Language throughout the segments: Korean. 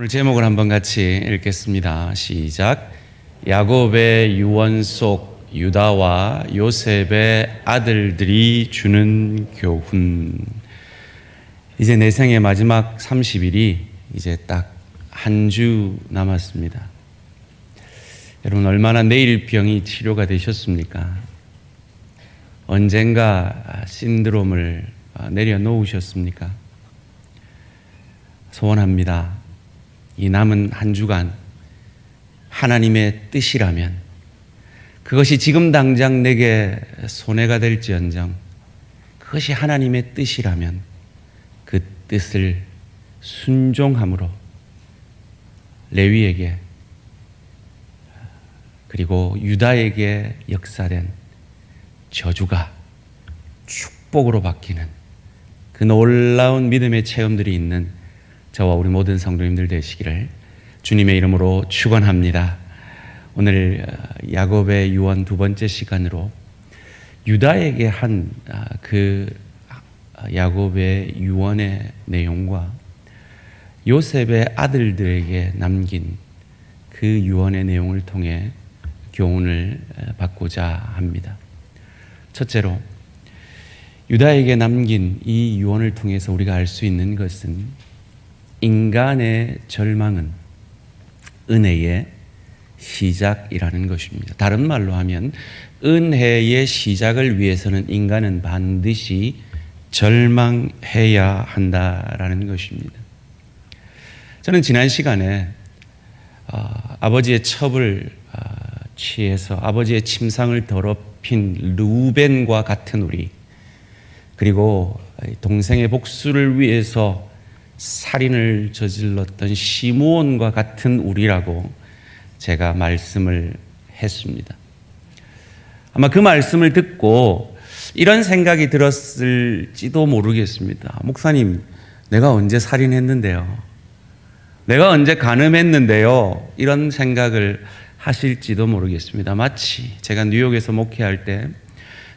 오늘 제목을 한번 같이 읽겠습니다. 시작. 야곱의 유언 속 유다와 요셉의 아들들이 주는 교훈. 이제 내 생의 마지막 30일이 이제 딱 한 주 남았습니다. 여러분, 얼마나 내일병이 치료가 되셨습니까? 언젠가 신드롬을 내려놓으셨습니까? 소원합니다. 이 남은 한 주간 하나님의 뜻이라면, 그것이 지금 당장 내게 손해가 될지언정 그것이 하나님의 뜻이라면 그 뜻을 순종함으로 레위에게 그리고 유다에게 역사된 저주가 축복으로 바뀌는 그 놀라운 믿음의 체험들이 있는 저와 우리 모든 성도님들 되시기를 주님의 이름으로 축원합니다. 오늘 야곱의 유언 두 번째 시간으로 유다에게 한 그 야곱의 유언의 내용과 요셉의 아들들에게 남긴 그 유언의 내용을 통해 교훈을 받고자 합니다. 첫째로, 유다에게 남긴 이 유언을 통해서 우리가 알 수 있는 것은 인간의 절망은 은혜의 시작이라는 것입니다. 다른 말로 하면 은혜의 시작을 위해서는 인간은 반드시 절망해야 한다라는 것입니다. 저는 지난 시간에 아버지의 첩을 취해서 아버지의 침상을 더럽힌 르우벤과 같은 우리, 그리고 동생의 복수를 위해서 살인을 저질렀던 시므온과 같은 우리라고 제가 말씀을 했습니다. 아마 그 말씀을 듣고 이런 생각이 들었을지도 모르겠습니다. 목사님, 내가 언제 살인했는데요? 내가 언제 간음했는데요? 이런 생각을 하실지도 모르겠습니다. 마치 제가 뉴욕에서 목회할 때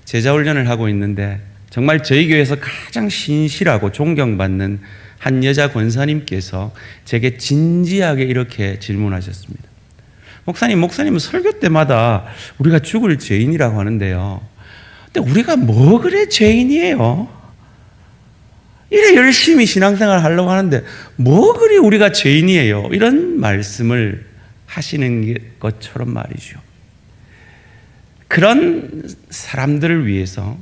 제자훈련을 하고 있는데 정말 저희 교회에서 가장 신실하고 존경받는 한 여자 권사님께서 제게 진지하게 이렇게 질문하셨습니다. 목사님은 설교 때마다 우리가 죽을 죄인이라고 하는데요, 근데 우리가 뭐 그래 죄인이에요? 이래 열심히 신앙생활 하려고 하는데 뭐 그리 우리가 죄인이에요? 이런 말씀을 하시는 것처럼 말이죠. 그런 사람들을 위해서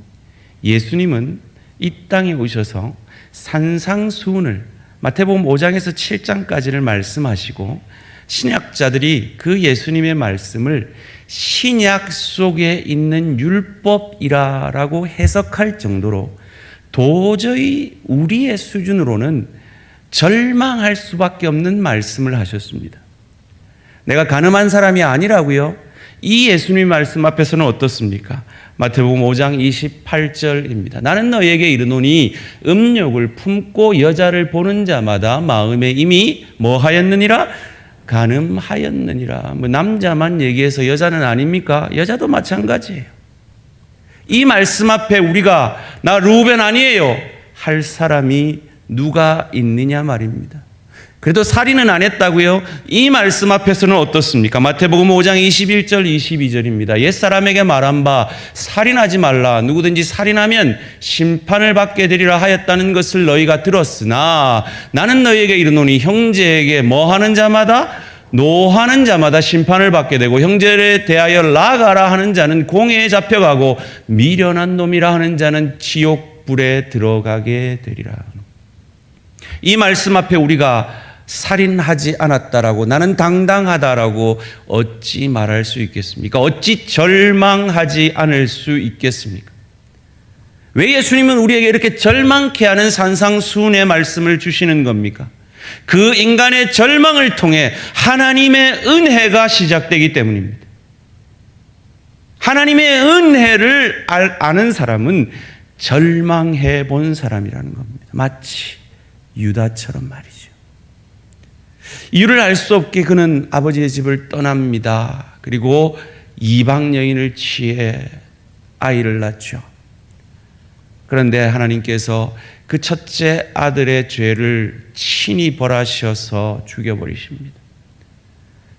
예수님은 이 땅에 오셔서 산상수훈을 마태복음 5장에서 7장까지를 말씀하시고, 신약자들이 그 예수님의 말씀을 신약 속에 있는 율법이라고 해석할 정도로 도저히 우리의 수준으로는 절망할 수밖에 없는 말씀을 하셨습니다. 내가 가늠한 사람이 아니라고요? 이 예수님 말씀 앞에서는 어떻습니까? 마태복음 5장 28절입니다. 나는 너희에게 이르노니 음욕을 품고 여자를 보는 자마다 마음에 이미 뭐 하였느니라? 간음하였느니라. 남자만 얘기해서 여자는 아닙니까? 여자도 마찬가지예요. 이 말씀 앞에 우리가 나 르우벤 아니에요 할 사람이 누가 있느냐 말입니다. 그래도 살인은 안 했다고요? 이 말씀 앞에서는 어떻습니까? 마태복음 5장 21절 22절입니다. 옛사람에게 말한 바 살인하지 말라. 누구든지 살인하면 심판을 받게 되리라 하였다는 것을 너희가 들었으나 나는 너희에게 이르노니 형제에게 뭐하는 자마다 노하는 자마다 심판을 받게 되고 형제에 대하여 나가라 하는 자는 공회에 잡혀가고 미련한 놈이라 하는 자는 지옥불에 들어가게 되리라. 이 말씀 앞에 우리가 살인하지 않았다라고, 나는 당당하다라고 어찌 말할 수 있겠습니까? 어찌 절망하지 않을 수 있겠습니까? 왜 예수님은 우리에게 이렇게 절망케 하는 산상수훈의 말씀을 주시는 겁니까? 그 인간의 절망을 통해 하나님의 은혜가 시작되기 때문입니다. 하나님의 은혜를 아는 사람은 절망해 본 사람이라는 겁니다. 마치 유다처럼 말이죠. 이유를 알 수 없게 그는 아버지의 집을 떠납니다. 그리고 이방 여인을 취해 아이를 낳죠. 그런데 하나님께서 그 첫째 아들의 죄를 친히 벌하셔서 죽여버리십니다.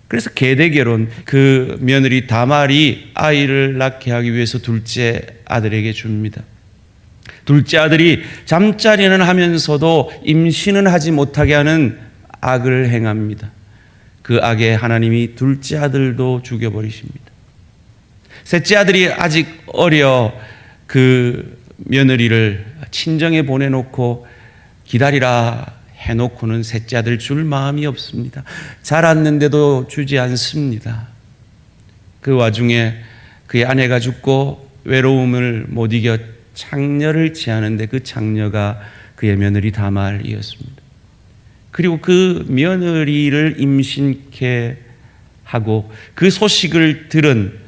그래서 계대결혼, 그 며느리 다말이 아이를 낳게 하기 위해서 둘째 아들에게 줍니다. 둘째 아들이 잠자리는 하면서도 임신은 하지 못하게 하는 악을 행합니다. 그 악에 하나님이 둘째 아들도 죽여버리십니다. 셋째 아들이 아직 어려 그 며느리를 친정에 보내놓고 기다리라 해놓고는 셋째 아들 줄 마음이 없습니다. 자랐는데도 주지 않습니다. 그 와중에 그의 아내가 죽고 외로움을 못 이겨 장녀를 취하는데 그 장녀가 그의 며느리 다말이었습니다. 그리고 그 며느리를 임신케 하고 그 소식을 들은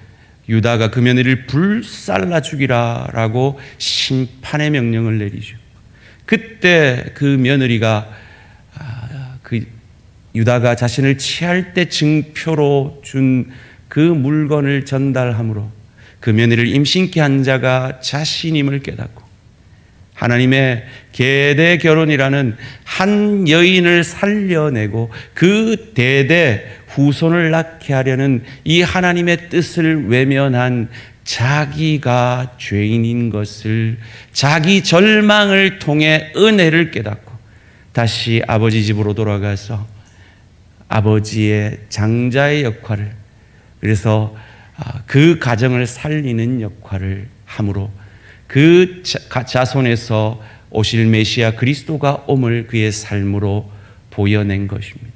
유다가 그 며느리를 불살라 죽이라라고 심판의 명령을 내리죠. 그때 그 며느리가 그 유다가 자신을 취할 때 증표로 준 그 물건을 전달함으로 그 며느리를 임신케 한 자가 자신임을 깨닫고 하나님의 계대 결혼이라는 한 여인을 살려내고 그 대대 후손을 낳게 하려는 이 하나님의 뜻을 외면한 자기가 죄인인 것을, 자기 절망을 통해 은혜를 깨닫고 다시 아버지 집으로 돌아가서 아버지의 장자의 역할을, 그래서 그 가정을 살리는 역할을 함으로 그 자손에서 오실 메시아 그리스도가 옴을 그의 삶으로 보여낸 것입니다.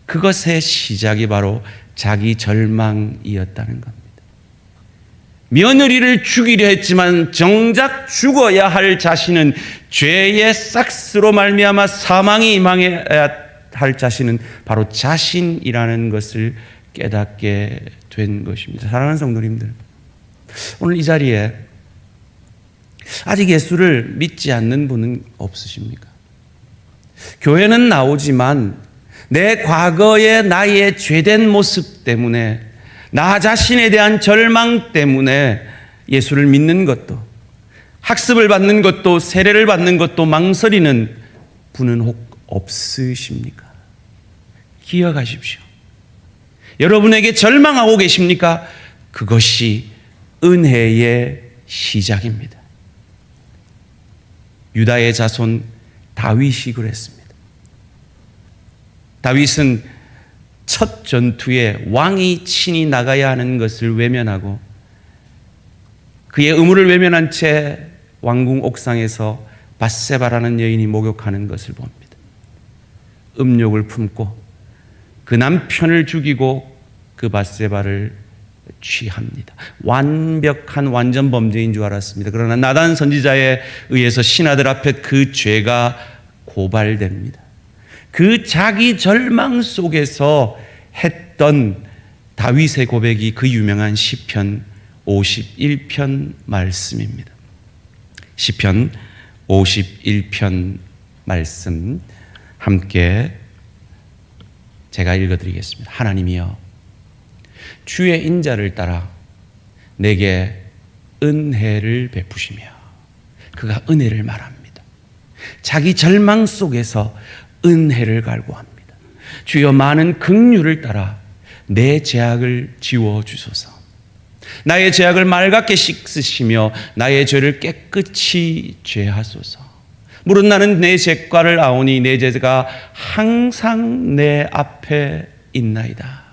그것의 시작이 바로 자기 절망이었다는 겁니다. 며느리를 죽이려 했지만 정작 죽어야 할 자신은, 죄의 싹스로 말미암아 사망이 임하여야 할 자신은 바로 자신이라는 것을 깨닫게 된 것입니다. 사랑하는 성도님들, 오늘 이 자리에 아직 예수를 믿지 않는 분은 없으십니까? 교회는 나오지만 내 과거의 나의 죄된 모습 때문에, 나 자신에 대한 절망 때문에 예수를 믿는 것도, 학습을 받는 것도, 세례를 받는 것도 망설이는 분은 혹 없으십니까? 기억하십시오. 여러분에게 절망하고 계십니까? 그것이 은혜의 시작입니다. 유다의 자손 다윗이 그랬습니다. 다윗은 첫 전투에 왕이 친히 나가야 하는 것을 외면하고 그의 의무를 외면한 채 왕궁 옥상에서 밧세바라는 여인이 목욕하는 것을 봅니다. 음욕을 품고 그 남편을 죽이고 그 밧세바를 취합니다. 완벽한 완전 범죄인 줄 알았습니다. 그러나 나단 선지자에 의해서 신하들 앞에 그 죄가 고발됩니다. 그 자기 절망 속에서 했던 다윗의 고백이 그 유명한 시편 51편 말씀입니다. 시편 51편 말씀 함께 제가 읽어드리겠습니다. 하나님이여, 주의 인자를 따라 내게 은혜를 베푸시며, 그가 은혜를 말합니다. 자기 절망 속에서 은혜를 갈구합니다. 주여, 많은 긍휼을 따라 내 죄악을 지워주소서. 나의 죄악을 맑게 씻으시며 나의 죄를 깨끗이 제하소서. 무릇 나는 내 죄과를 아오니 내 죄가 항상 내 앞에 있나이다.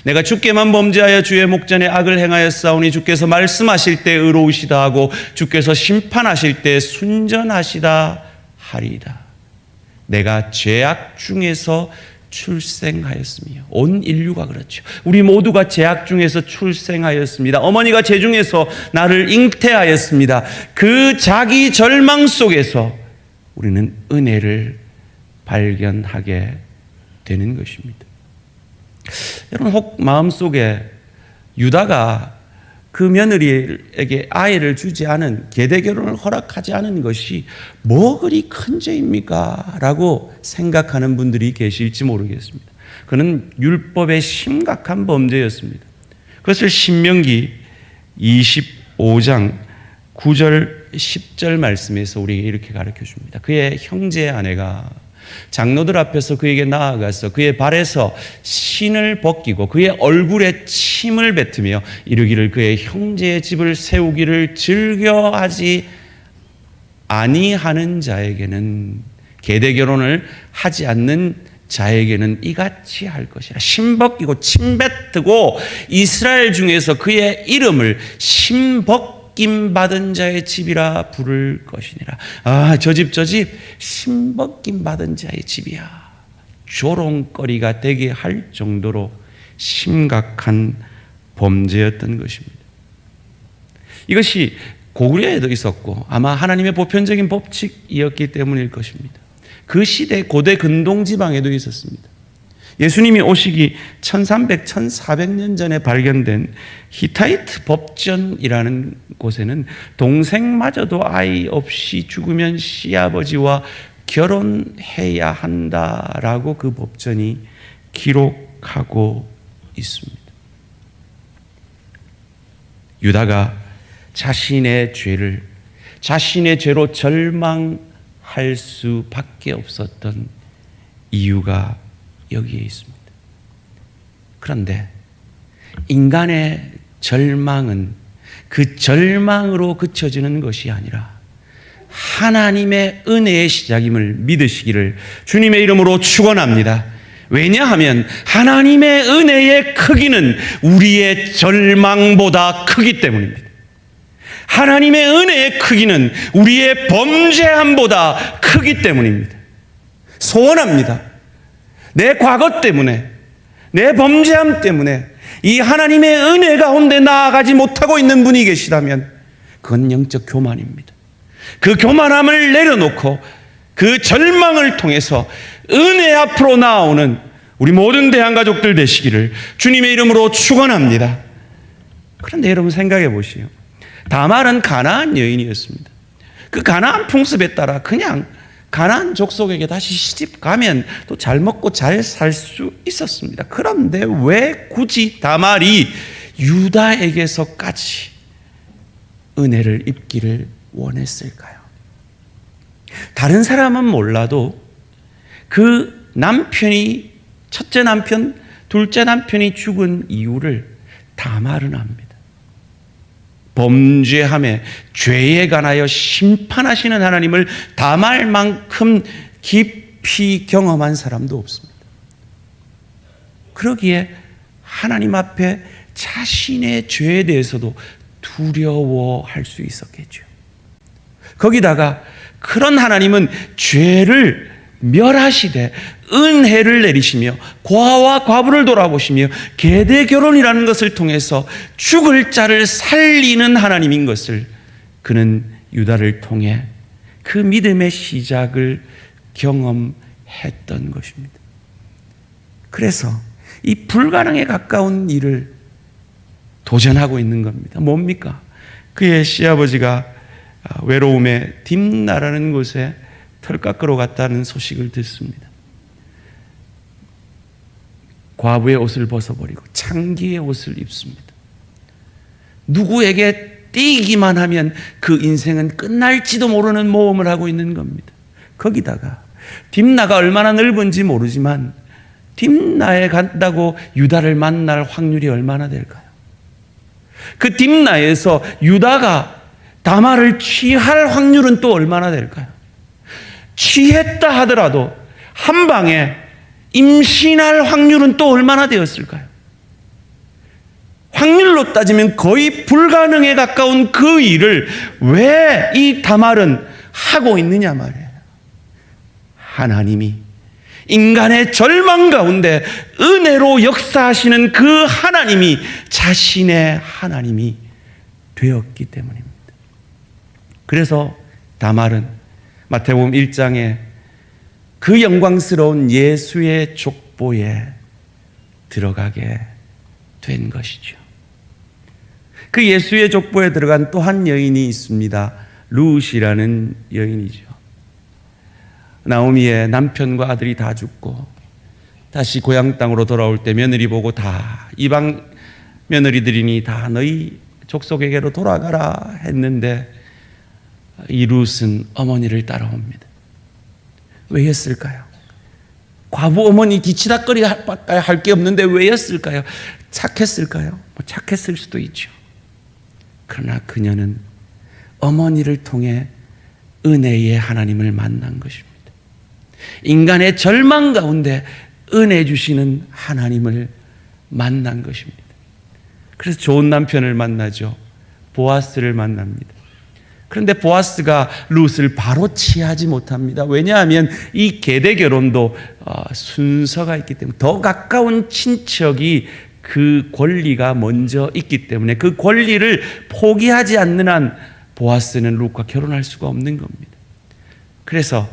내가 주께만 범죄하여 주의 목전에 악을 행하였사오니 주께서 말씀하실 때 의로우시다 하고 주께서 심판하실 때 순전하시다 하리이다. 내가 죄악 중에서 출생하였으며, 온 인류가 그렇죠. 우리 모두가 죄악 중에서 출생하였습니다. 어머니가 죄 중에서 나를 잉태하였습니다. 그 자기 절망 속에서 우리는 은혜를 발견하게 되는 것입니다. 여러분, 혹 마음속에 유다가 그 며느리에게 아이를 주지 않은, 계대 결혼을 허락하지 않은 것이 뭐 그리 큰 죄입니까? 라고 생각하는 분들이 계실지 모르겠습니다. 그는 율법의 심각한 범죄였습니다. 그것을 신명기 25장 9절 10절 말씀에서 우리에게 이렇게 가르쳐 줍니다. 그의 형제의 아내가 장로들 앞에서 그에게 나아가서 그의 발에서 신을 벗기고 그의 얼굴에 침을 뱉으며 이르기를 그의 형제의 집을 세우기를 즐겨하지 아니하는 자에게는, 계대 결혼을 하지 않는 자에게는 이같이 할 것이라. 신 벗기고 침 뱉고 이스라엘 중에서 그의 이름을 신 벗김 받은 자의 집이라 부를 것이니라. 아, 저 집 신 벗김 받은 자의 집이야. 조롱거리가 되게 할 정도로 심각한 범죄였던 것입니다. 이것이 고구려에도 있었고 아마 하나님의 보편적인 법칙이었기 때문일 것입니다. 그 시대 고대 근동지방에도 있었습니다. 예수님이 오시기 1300, 1400년 전에 발견된 히타이트 법전이라는 곳에는 동생마저도 아이 없이 죽으면 시아버지와 결혼해야 한다라고 그 법전이 기록하고 있습니다. 유다가 자신의 죄로 절망할 수밖에 없었던 이유가 여기에 있습니다. 그런데 인간의 절망은 그 절망으로 그쳐지는 것이 아니라 하나님의 은혜의 시작임을 믿으시기를 주님의 이름으로 축원합니다. 왜냐하면 하나님의 은혜의 크기는 우리의 절망보다 크기 때문입니다. 하나님의 은혜의 크기는 우리의 범죄함보다 크기 때문입니다. 소원합니다. 내 과거 때문에, 내 범죄함 때문에 이 하나님의 은혜 가운데 나아가지 못하고 있는 분이 계시다면 그건 영적 교만입니다. 그 교만함을 내려놓고 그 절망을 통해서 은혜 앞으로 나아오는 우리 모든 대한가족들 되시기를 주님의 이름으로 축원합니다. 그런데 여러분 생각해 보시오. 다말은 가나안 여인이었습니다. 그 가나안 풍습에 따라 그냥 가나안 족속에게 다시 시집 가면 또 잘 먹고 잘 살 수 있었습니다. 그런데 왜 굳이 다말이 유다에게서까지 은혜를 입기를 원했을까요? 다른 사람은 몰라도 그 남편이, 첫째 남편, 둘째 남편이 죽은 이유를 다말은 압니다. 범죄함에 죄에 관하여 심판하시는 하나님을 다말만큼 깊이 경험한 사람도 없습니다. 그러기에 하나님 앞에 자신의 죄에 대해서도 두려워할 수 있었겠죠. 거기다가 그런 하나님은 죄를 멸하시되 은혜를 내리시며 과와 과부를 돌아보시며 계대 결혼이라는 것을 통해서 죽을 자를 살리는 하나님인 것을 그는 유다를 통해 그 믿음의 시작을 경험했던 것입니다. 그래서 이 불가능에 가까운 일을 도전하고 있는 겁니다. 뭡니까? 그의 시아버지가 외로움에 딥나라는 곳에 털 깎으러 갔다는 소식을 듣습니다. 과부의 옷을 벗어버리고 창기의 옷을 입습니다. 누구에게 띄기만 하면 그 인생은 끝날지도 모르는 모험을 하고 있는 겁니다. 거기다가 딥나가 얼마나 넓은지 모르지만 딥나에 간다고 유다를 만날 확률이 얼마나 될까요? 그 딥나에서 유다가 다말을 취할 확률은 또 얼마나 될까요? 취했다 하더라도 한 방에 임신할 확률은 또 얼마나 되었을까요? 확률로 따지면 거의 불가능에 가까운 그 일을 왜 이 다말은 하고 있느냐 말이에요. 하나님이 인간의 절망 가운데 은혜로 역사하시는 그 하나님이 자신의 하나님이 되었기 때문입니다. 그래서 다말은 마태복음 1장에 그 영광스러운 예수의 족보에 들어가게 된 것이죠. 그 예수의 족보에 들어간 또 한 여인이 있습니다. 룻이라는 여인이죠. 나오미의 남편과 아들이 다 죽고 다시 고향 땅으로 돌아올 때 며느리 보고 다 이방 며느리들이니 다 너희 족속에게로 돌아가라 했는데 이 룻은 어머니를 따라옵니다. 왜였을까요? 과부 어머니 뒤치다거리 할 게 없는데 왜였을까요? 착했을까요? 착했을 수도 있죠. 그러나 그녀는 어머니를 통해 은혜의 하나님을 만난 것입니다. 인간의 절망 가운데 은혜 주시는 하나님을 만난 것입니다. 그래서 좋은 남편을 만나죠. 보아스를 만납니다. 그런데 보아스가 룻을 바로 취하지 못합니다. 왜냐하면 이 계대 결혼도 순서가 있기 때문에 더 가까운 친척이 그 권리가 먼저 있기 때문에 그 권리를 포기하지 않는 한 보아스는 룻과 결혼할 수가 없는 겁니다. 그래서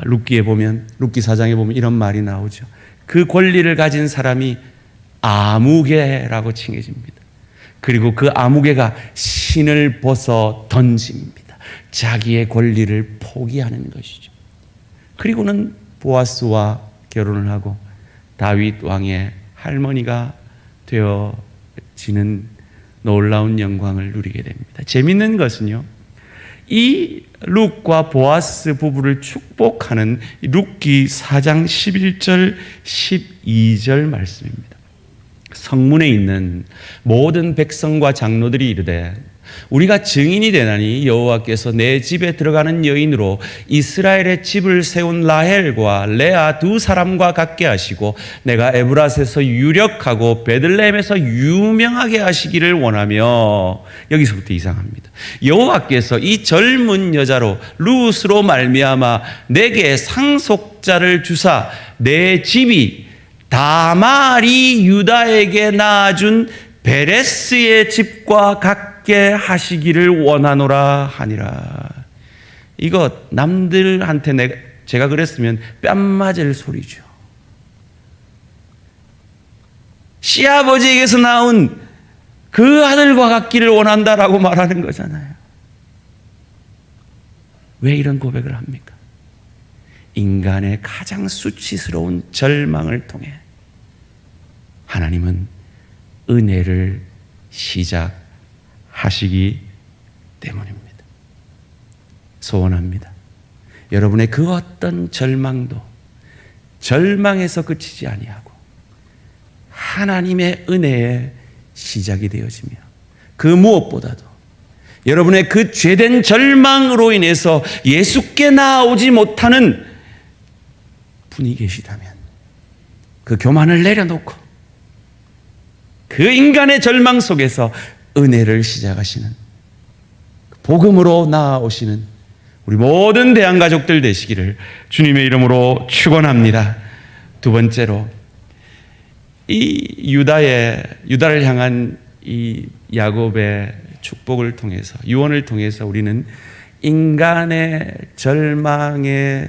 룻기에 보면, 룻기 4장에 보면 이런 말이 나오죠. 그 권리를 가진 사람이 아무개라고 칭해집니다. 그리고 그 아무개가 신을 벗어 던집니다. 자기의 권리를 포기하는 것이죠. 그리고는 보아스와 결혼을 하고 다윗 왕의 할머니가 되어지는 놀라운 영광을 누리게 됩니다. 재밌는 것은요, 이 룻과 보아스 부부를 축복하는 룻기 4장 11절 12절 말씀입니다. 성문에 있는 모든 백성과 장로들이 이르되 우리가 증인이 되나니 여호와께서 내 집에 들어가는 여인으로 이스라엘의 집을 세운 라헬과 레아 두 사람과 같게 하시고 내가 에브라스에서 유력하고 베들레헴에서 유명하게 하시기를 원하며, 여기서부터 이상합니다. 여호와께서 이 젊은 여자로 룻으로 말미암아 내게 상속자를 주사 내 집이 다말이 유다에게 낳아준 베레스의 집과 같게 하시기를 원하노라 하니라. 이거 남들한테 제가 그랬으면 뺨 맞을 소리죠. 시아버지에게서 나온 그 아들과 같기를 원한다라고 말하는 거잖아요. 왜 이런 고백을 합니까? 인간의 가장 수치스러운 절망을 통해 하나님은 은혜를 시작하시기 때문입니다. 소원합니다. 여러분의 그 어떤 절망도 절망에서 그치지 아니하고 하나님의 은혜의 시작이 되어지며, 그 무엇보다도 여러분의 그 죄된 절망으로 인해서 예수께 나아오지 못하는 분이 계시다면 그 교만을 내려놓고 그 인간의 절망 속에서 은혜를 시작하시는, 복음으로 나아오시는 우리 모든 대한가족들 되시기를 주님의 이름으로 축원합니다. 두 번째로, 이 유다를 향한 이 야곱의 축복을 통해서, 유언을 통해서 우리는 인간의 절망이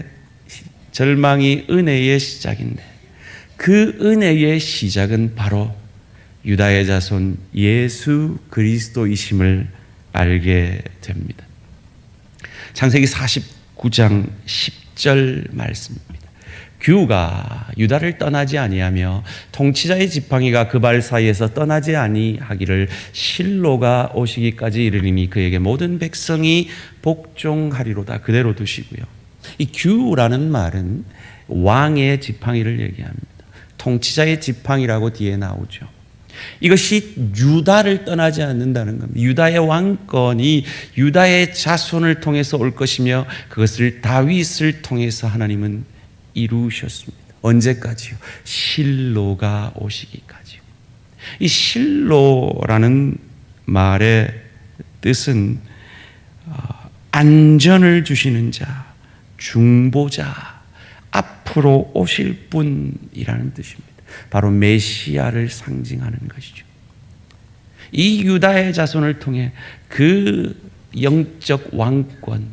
은혜의 시작인데, 그 은혜의 시작은 바로 유다의 자손 예수 그리스도이심을 알게 됩니다. 창세기 49장 10절 말씀입니다. 규가 유다를 떠나지 아니하며 통치자의 지팡이가 그 발 사이에서 떠나지 아니하기를 실로가 오시기까지 이르리니 그에게 모든 백성이 복종하리로다. 그대로 두시고요. 이 규라는 말은 왕의 지팡이를 얘기합니다. 통치자의 지팡이라고 뒤에 나오죠. 이것이 유다를 떠나지 않는다는 겁니다. 유다의 왕권이 유다의 자손을 통해서 올 것이며 그것을 다윗을 통해서 하나님은 이루셨습니다. 언제까지요? 실로가 오시기까지요. 이 실로라는 말의 뜻은 안전을 주시는 자, 중보자, 앞으로 오실 분이라는 뜻입니다. 바로 메시아를 상징하는 것이죠. 이 유다의 자손을 통해 그 영적 왕권,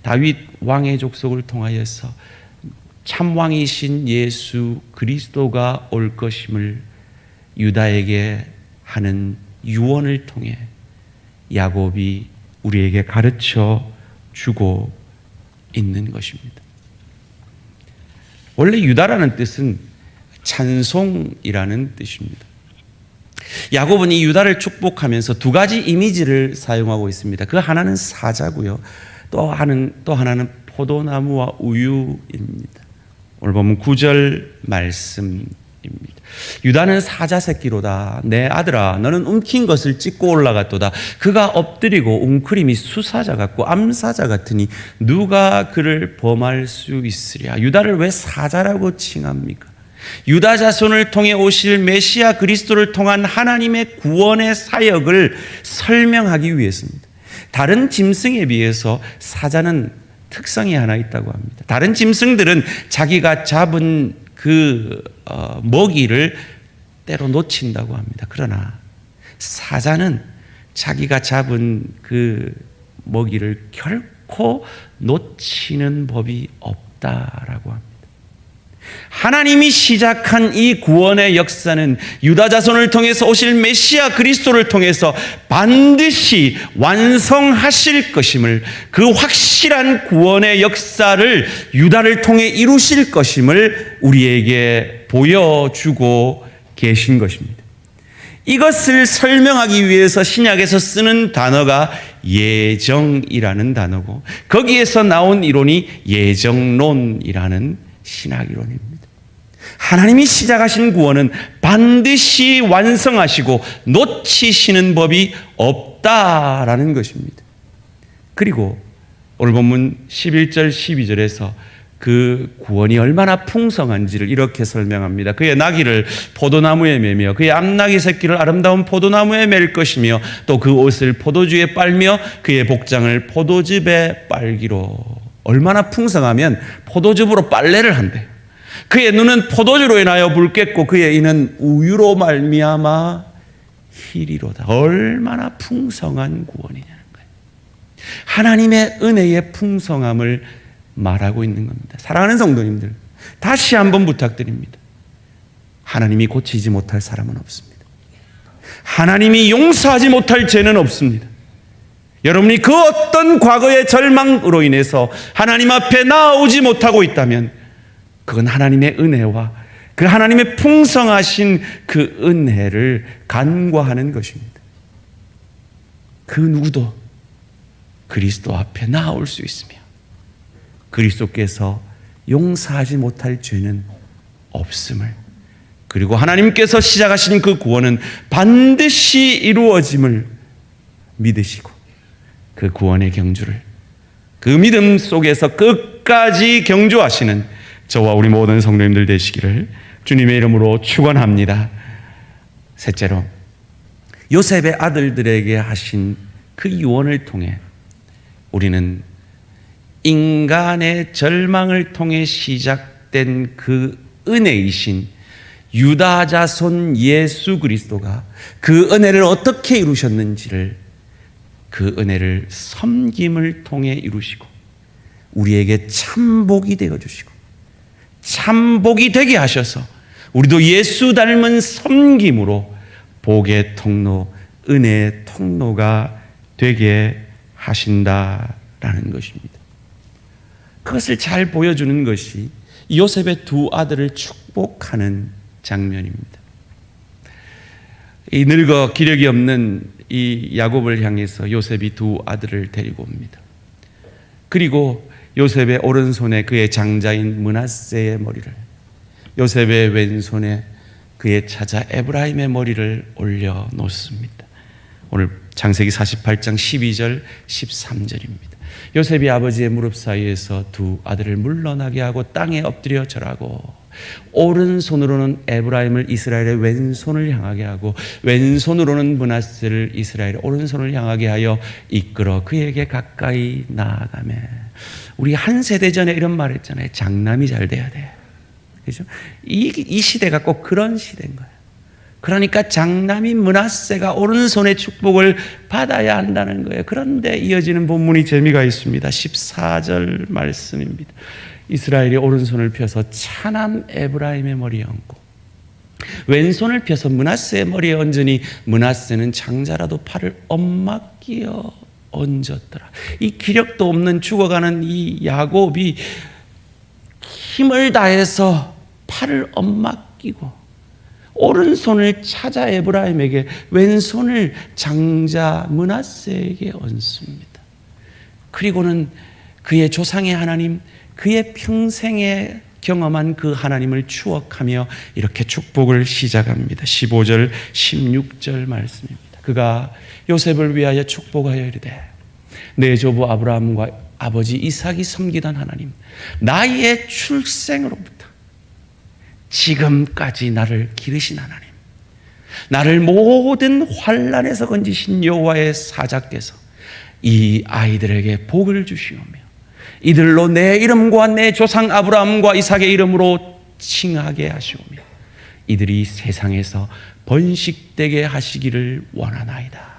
다윗 왕의 족속을 통하여서 참왕이신 예수 그리스도가 올 것임을 유다에게 하는 유언을 통해 야곱이 우리에게 가르쳐 주고 있는 것입니다. 원래 유다라는 뜻은 찬송이라는 뜻입니다. 야곱은 이 유다를 축복하면서 두 가지 이미지를 사용하고 있습니다. 그 하나는 사자고요. 또 하나는 포도나무와 우유입니다. 오늘 보면 9절 말씀입니다. 유다는 사자 새끼로다. 내 아들아, 너는 움킨 것을 찢고 올라갔도다. 그가 엎드리고 웅크림이 수사자 같고 암사자 같으니 누가 그를 범할 수 있으랴. 유다를 왜 사자라고 칭합니까? 유다 자손을 통해 오실 메시아 그리스도를 통한 하나님의 구원의 사역을 설명하기 위해서입니다. 다른 짐승에 비해서 사자는 특성이 하나 있다고 합니다. 다른 짐승들은 자기가 잡은 그 먹이를 때로 놓친다고 합니다. 그러나 사자는 자기가 잡은 그 먹이를 결코 놓치는 법이 없다라고 합니다. 하나님이 시작한 이 구원의 역사는 유다 자손을 통해서 오실 메시아 그리스도를 통해서 반드시 완성하실 것임을, 그 확실한 구원의 역사를 유다를 통해 이루실 것임을 우리에게 보여주고 계신 것입니다. 이것을 설명하기 위해서 신약에서 쓰는 단어가 예정이라는 단어고, 거기에서 나온 이론이 예정론이라는 신학 이론입니다. 하나님이 시작하신 구원은 반드시 완성하시고 놓치시는 법이 없다라는 것입니다. 그리고 오늘 본문 11절 12절에서 그 구원이 얼마나 풍성한지를 이렇게 설명합니다. 그의 나귀를 포도나무에 매며 그의 암나귀 새끼를 아름다운 포도나무에 맬 것이며 또 그 옷을 포도주에 빨며 그의 복장을 포도즙에 빨기로. 얼마나 풍성하면 포도즙으로 빨래를 한대요. 그의 눈은 포도주로 인하여 붉겠고 그의 이는 우유로 말미암아 희리로다. 얼마나 풍성한 구원이냐는 거예요. 하나님의 은혜의 풍성함을 말하고 있는 겁니다. 사랑하는 성도님들, 다시 한번 부탁드립니다. 하나님이 고치지 못할 사람은 없습니다. 하나님이 용서하지 못할 죄는 없습니다. 여러분이 그 어떤 과거의 절망으로 인해서 하나님 앞에 나아오지 못하고 있다면 그건 하나님의 은혜와 그 하나님의 풍성하신 그 은혜를 간과하는 것입니다. 그 누구도 그리스도 앞에 나아올 수 있으며 그리스도께서 용서하지 못할 죄는 없음을, 그리고 하나님께서 시작하신 그 구원은 반드시 이루어짐을 믿으시고 그 구원의 경주를, 그 믿음 속에서 끝까지 경주하시는 저와 우리 모든 성도님들 되시기를 주님의 이름으로 축원합니다. 셋째로, 요셉의 아들들에게 하신 그 유언을 통해 우리는 인간의 절망을 통해 시작된 그 은혜이신 유다 자손 예수 그리스도가 그 은혜를 어떻게 이루셨는지를, 그 은혜를 섬김을 통해 이루시고 우리에게 참복이 되어주시고 참복이 되게 하셔서 우리도 예수 닮은 섬김으로 복의 통로, 은혜의 통로가 되게 하신다라는 것입니다. 그것을 잘 보여주는 것이 요셉의 두 아들을 축복하는 장면입니다. 이 늙어 기력이 없는 이 야곱을 향해서 요셉이 두 아들을 데리고 옵니다. 그리고 요셉의 오른손에 그의 장자인 므낫세의 머리를, 요셉의 왼손에 그의 차자 에브라임의 머리를 올려 놓습니다. 오늘 창세기 48장 12절 13절입니다. 요셉이 아버지의 무릎 사이에서 두 아들을 물러나게 하고 땅에 엎드려 절하고 오른손으로는 에브라임을 이스라엘의 왼손을 향하게 하고 왼손으로는 므낫세를 이스라엘의 오른손을 향하게 하여 이끌어 그에게 가까이 나아가매. 우리 한 세대 전에 이런 말 했잖아요. 장남이 잘 돼야 돼. 그렇죠? 이 시대가 꼭 그런 시대인 거예요. 그러니까 장남인 므낫세가 오른손의 축복을 받아야 한다는 거예요. 그런데 이어지는 본문이 재미가 있습니다. 14절 말씀입니다. 이스라엘이 오른손을 펴서 차남 에브라임의 머리에 얹고 왼손을 펴서 므낫세의 머리에 얹으니 므낫세는 장자라도 팔을 엇맡기어 얹었더라. 이 기력도 없는 죽어가는 이 야곱이 힘을 다해서 팔을 엇맡기고 오른손을 차자 에브라임에게, 왼손을 장자 므낫세에게 얹습니다. 그리고는 그의 조상의 하나님, 그의 평생에 경험한 그 하나님을 추억하며 이렇게 축복을 시작합니다. 15절, 16절 말씀입니다. 그가 요셉을 위하여 축복하여 이르되 내 조부 아브라함과 아버지 이삭이 섬기던 하나님, 나의 출생으로부터 지금까지 나를 기르신 하나님, 나를 모든 환난에서 건지신 여호와의 사자께서 이 아이들에게 복을 주시오며 이들로 내 이름과 내 조상 아브라함과 이삭의 이름으로 칭하게 하시오며 이들이 세상에서 번식되게 하시기를 원하나이다.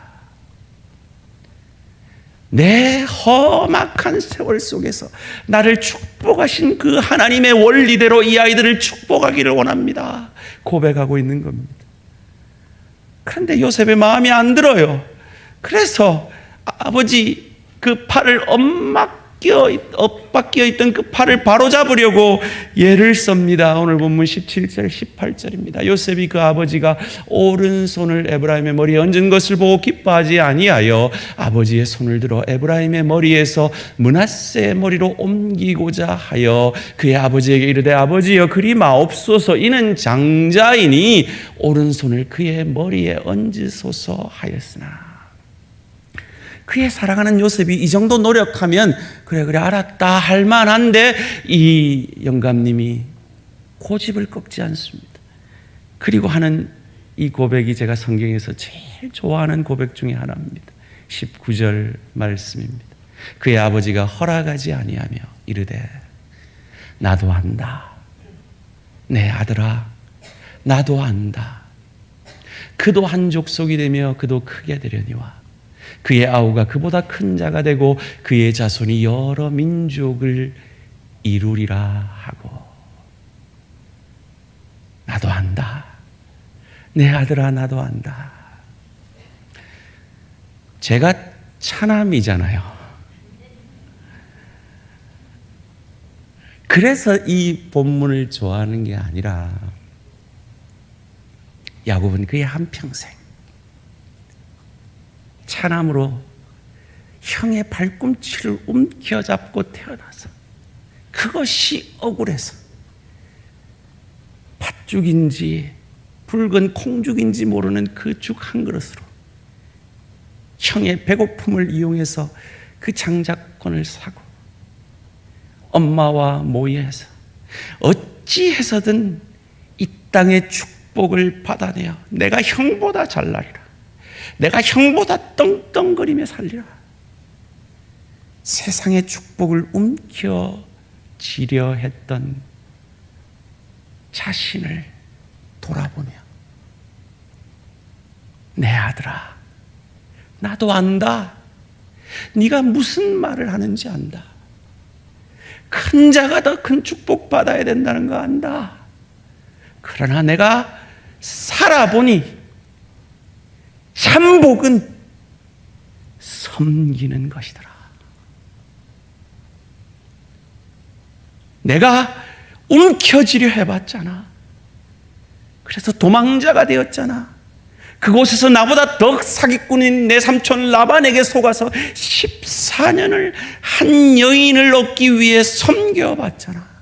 내 험악한 세월 속에서 나를 축복하신 그 하나님의 원리대로 이 아이들을 축복하기를 원합니다. 고백하고 있는 겁니다. 그런데 요셉의 마음이 안 들어요. 그래서 아버지 그 팔을 엇박혀 있던 그 팔을 바로잡으려고 예를 씁니다. 오늘 본문 17절 18절입니다. 요셉이 그 아버지가 오른손을 에브라임의 머리에 얹은 것을 보고 기뻐하지 아니하여 아버지의 손을 들어 에브라임의 머리에서 므낫세의 머리로 옮기고자 하여 그의 아버지에게 이르되 아버지여 그리 마옵소서 이는 장자이니 오른손을 그의 머리에 얹으소서 하였으나 그의 사랑하는 요셉이 이 정도 노력하면 그래 알았다 할 만한데 이 영감님이 고집을 꺾지 않습니다. 그리고 하는 이 고백이 제가 성경에서 제일 좋아하는 고백 중에 하나입니다. 19절 말씀입니다. 그의 아버지가 허락하지 아니하며 이르되 나도 안다. 내 아들아 나도 안다. 그도 한 족속이 되며 그도 크게 되려니와 그의 아우가 그보다 큰 자가 되고 그의 자손이 여러 민족을 이루리라 하고 나도 안다. 내 아들아 나도 안다. 제가 차남이잖아요. 그래서 이 본문을 좋아하는 게 아니라 야곱은 그의 한평생 차남으로 형의 발꿈치를 움켜잡고 태어나서 그것이 억울해서 팥죽인지 붉은 콩죽인지 모르는 그 죽 한 그릇으로 형의 배고픔을 이용해서 그 장자권을 사고 엄마와 모의해서 어찌해서든 이 땅의 축복을 받아내어 내가 형보다 잘나리라. 내가 형보다 떵떵거리며 살리라. 세상의 축복을 움켜쥐려 했던 자신을 돌아보며 내 아들아 나도 안다. 네가 무슨 말을 하는지 안다. 큰 자가 더 큰 축복 받아야 된다는 거 안다. 그러나 내가 살아보니 참복은 섬기는 것이더라. 내가 움켜쥐려 해봤잖아. 그래서 도망자가 되었잖아. 그곳에서 나보다 더 사기꾼인 내 삼촌 라반에게 속아서 14년을 한 여인을 얻기 위해 섬겨봤잖아.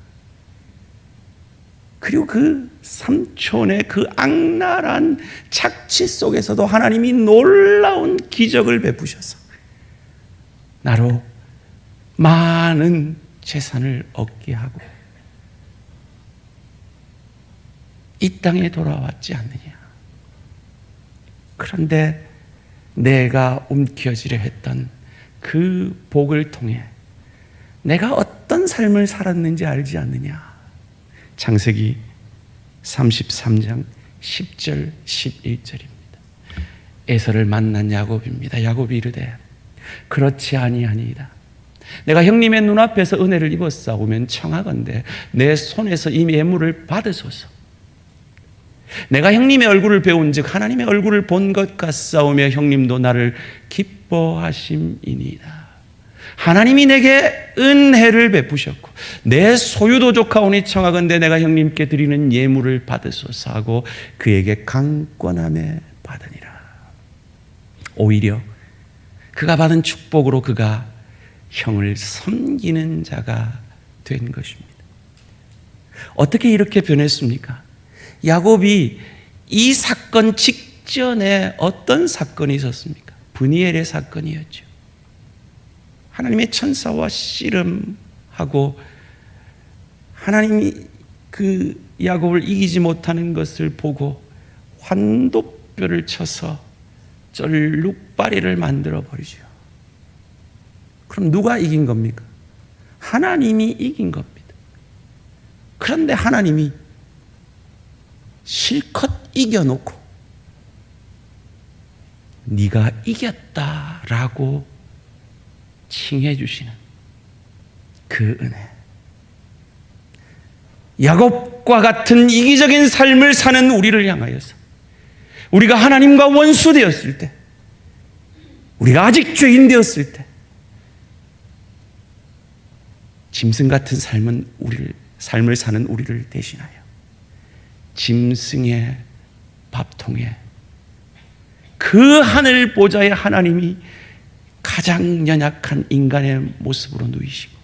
그리고 그 삼촌의 그 악랄한 착취 속에서도 하나님이 놀라운 기적을 베푸셔서 나로 많은 재산을 얻게 하고 이 땅에 돌아왔지 않느냐. 그런데 내가 움켜쥐려 했던 그 복을 통해 내가 어떤 삶을 살았는지 알지 않느냐. 창세기 33장 10절 11절입니다. 에서를 만난 야곱입니다. 야곱이 이르되 그렇지 아니하니이다. 내가 형님의 눈앞에서 은혜를 입었사오면 청하건대 내 손에서 이 예물을 받으소서. 내가 형님의 얼굴을 배운 즉 하나님의 얼굴을 본 것 같사오며 형님도 나를 기뻐하심이니이다. 하나님이 내게 은혜를 베푸셨고 내 소유도 조카오니 청하건대 내가 형님께 드리는 예물을 받으소서 하고 그에게 강권함에 받으니라. 오히려 그가 받은 축복으로 그가 형을 섬기는 자가 된 것입니다. 어떻게 이렇게 변했습니까? 야곱이 이 사건 직전에 어떤 사건이 있었습니까? 브니엘의 사건이었죠. 하나님의 천사와 씨름하고 하나님이 그 야곱을 이기지 못하는 것을 보고 환도뼈를 쳐서 쩔룩바리를 만들어 버리죠. 그럼 누가 이긴 겁니까? 하나님이 이긴 겁니다. 그런데 하나님이 실컷 이겨놓고 네가 이겼다라고 칭해 주시는 그 은혜. 야곱과 같은 이기적인 삶을 사는 우리를 향하여서 우리가 하나님과 원수되었을 때, 우리가 아직 죄인 되었을 때 짐승 같은 삶을 사는 우리를 대신하여 짐승의 밥통에 그 하늘 보좌의 하나님이 가장 연약한 인간의 모습으로 누이시고,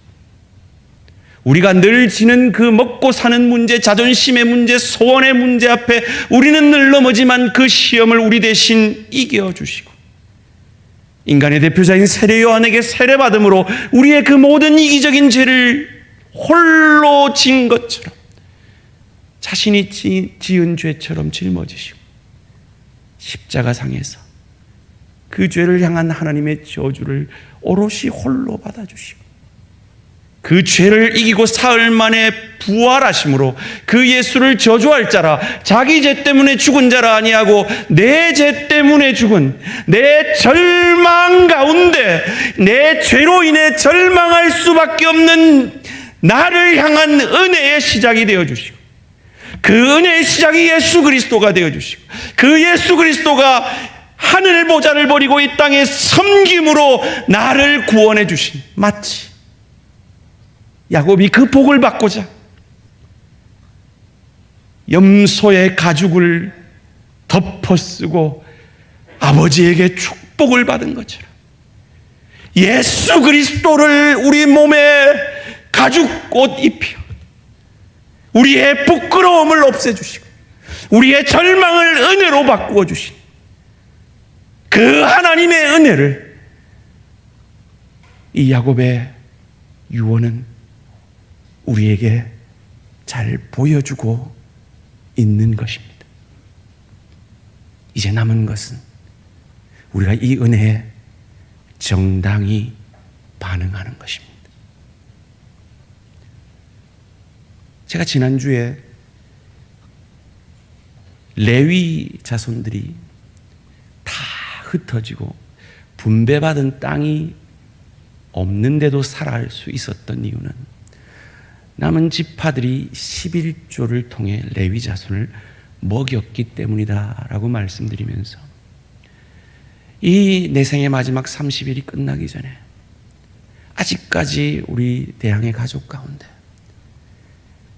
우리가 늘 지는 그 먹고 사는 문제, 자존심의 문제, 소원의 문제 앞에 우리는 늘 넘어지만 그 시험을 우리 대신 이겨주시고, 인간의 대표자인 세례 요한에게 세례받음으로 우리의 그 모든 이기적인 죄를 홀로 진 것처럼 자신이 지은 죄처럼 짊어지시고 십자가상에서 그 죄를 향한 하나님의 저주를 오롯이 홀로 받아주시고, 그 죄를 이기고 사흘 만에 부활하심으로 그 예수를 저주할 자라, 자기 죄 때문에 죽은 자라 아니하고 내 죄 때문에 죽은, 내 절망 가운데 내 죄로 인해 절망할 수밖에 없는 나를 향한 은혜의 시작이 되어주시고, 그 은혜의 시작이 예수 그리스도가 되어주시고, 그 예수 그리스도가 하늘 보좌를 버리고 이 땅에 섬김으로 나를 구원해 주신, 마치 야곱이 그 복을 받고자 염소의 가죽을 덮어쓰고 아버지에게 축복을 받은 것처럼 예수 그리스도를 우리 몸에 가죽 옷 입혀 우리의 부끄러움을 없애주시고 우리의 절망을 은혜로 바꾸어 주신 그 하나님의 은혜를 이 야곱의 유언은 우리에게 잘 보여주고 있는 것입니다. 이제 남은 것은 우리가 이 은혜에 정당히 반응하는 것입니다. 제가 지난주에 레위 자손들이 다 흩어지고 분배받은 땅이 없는데도 살아갈 수 있었던 이유는 남은 지파들이 11조를 통해 레위 자손을 먹였기 때문이다라고 말씀드리면서, 이 내 생의 마지막 30일이 끝나기 전에 아직까지 우리 대항의 가족 가운데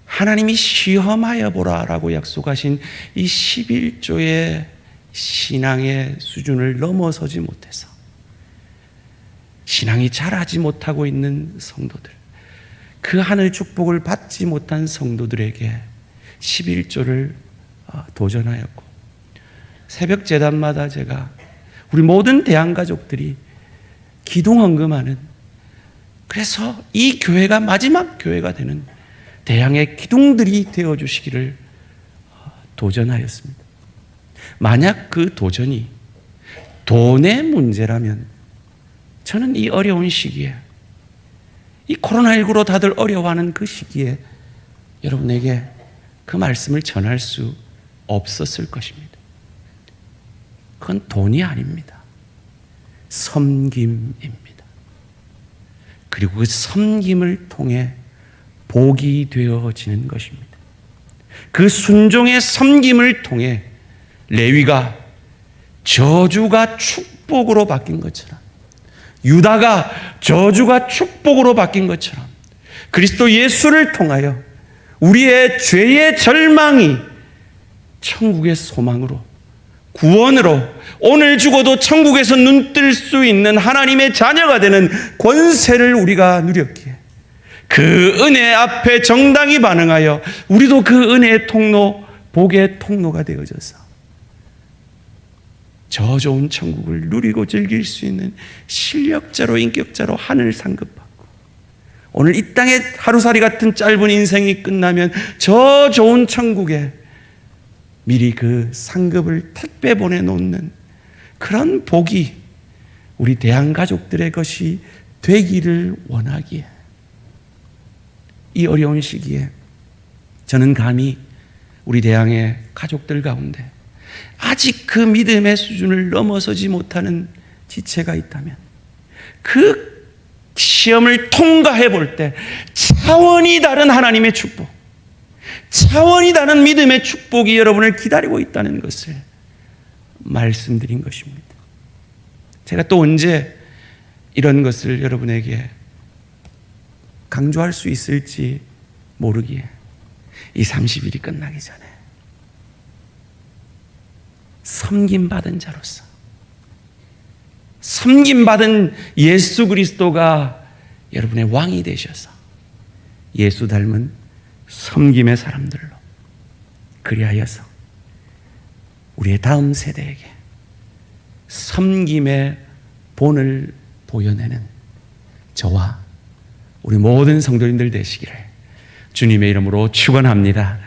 하나님이 시험하여 보라라고 약속하신 이 11조의 신앙의 수준을 넘어서지 못해서 신앙이 자라지 못하고 있는 성도들, 그 하늘 축복을 받지 못한 성도들에게 11조를 도전하였고, 새벽 제단마다 제가 우리 모든 대항가족들이 기둥헌금하는, 그래서 이 교회가 마지막 교회가 되는 대항의 기둥들이 되어주시기를 도전하였습니다. 만약 그 도전이 돈의 문제라면 저는 이 어려운 시기에, 이 코로나19로 다들 어려워하는 그 시기에 여러분에게 그 말씀을 전할 수 없었을 것입니다. 그건 돈이 아닙니다. 섬김입니다. 그리고 그 섬김을 통해 복이 되어지는 것입니다. 그 순종의 섬김을 통해 레위가 저주가 축복으로 바뀐 것처럼, 유다가 저주가 축복으로 바뀐 것처럼, 그리스도 예수를 통하여 우리의 죄의 절망이 천국의 소망으로, 구원으로 오늘 죽어도 천국에서 눈뜰 수 있는 하나님의 자녀가 되는 권세를 우리가 누렸기에 그 은혜 앞에 정당히 반응하여 우리도 그 은혜의 통로, 복의 통로가 되어져서 저 좋은 천국을 누리고 즐길 수 있는 실력자로, 인격자로 하늘 상급받고 오늘 이 땅에 하루살이 같은 짧은 인생이 끝나면 저 좋은 천국에 미리 그 상급을 택배 보내놓는 그런 복이 우리 대한가족들의 것이 되기를 원하기에 이 어려운 시기에 저는 감히 우리 대항의 가족들 가운데 아직 그 믿음의 수준을 넘어서지 못하는 지체가 있다면 그 시험을 통과해 볼 때 차원이 다른 하나님의 축복, 차원이 다른 믿음의 축복이 여러분을 기다리고 있다는 것을 말씀드린 것입니다. 제가 또 언제 이런 것을 여러분에게 강조할 수 있을지 모르기에 이 30일이 끝나기 전에 섬김받은 자로서, 섬김받은 예수 그리스도가 여러분의 왕이 되셔서 예수 닮은 섬김의 사람들로 그리하여서 우리의 다음 세대에게 섬김의 본을 보여내는 저와 우리 모든 성도님들 되시기를 주님의 이름으로 축원합니다.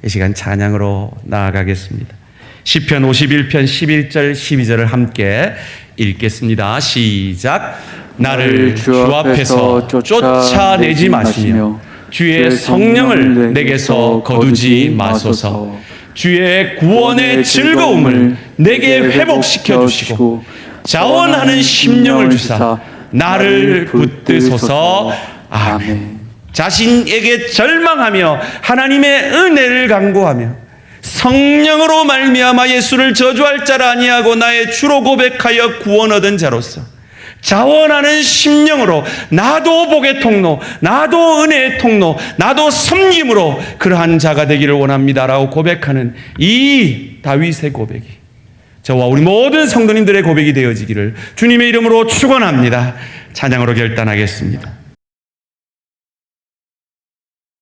이 시간 찬양으로 나아가겠습니다. 시편 51편 11절 12절을 함께 읽겠습니다. 시작. 나를 주 앞에서 쫓아내지 마시며 주의 성령을 내게서 거두지 마소서. 주의 구원의 즐거움을 내게 회복시켜 주시고 자원하는 심령을 주사 나를 붙드소서. 아멘. 자신에게 절망하며 하나님의 은혜를 간구하며 성령으로 말미암아 예수를 저주할 자라 아니하고 나의 주로 고백하여 구원 얻은 자로서 자원하는 심령으로 나도 복의 통로, 나도 은혜의 통로, 나도 섬김으로 그러한 자가 되기를 원합니다라고 고백하는 이 다윗의 고백이 저와 우리 모든 성도님들의 고백이 되어지기를 주님의 이름으로 축원합니다. 찬양으로 결단하겠습니다.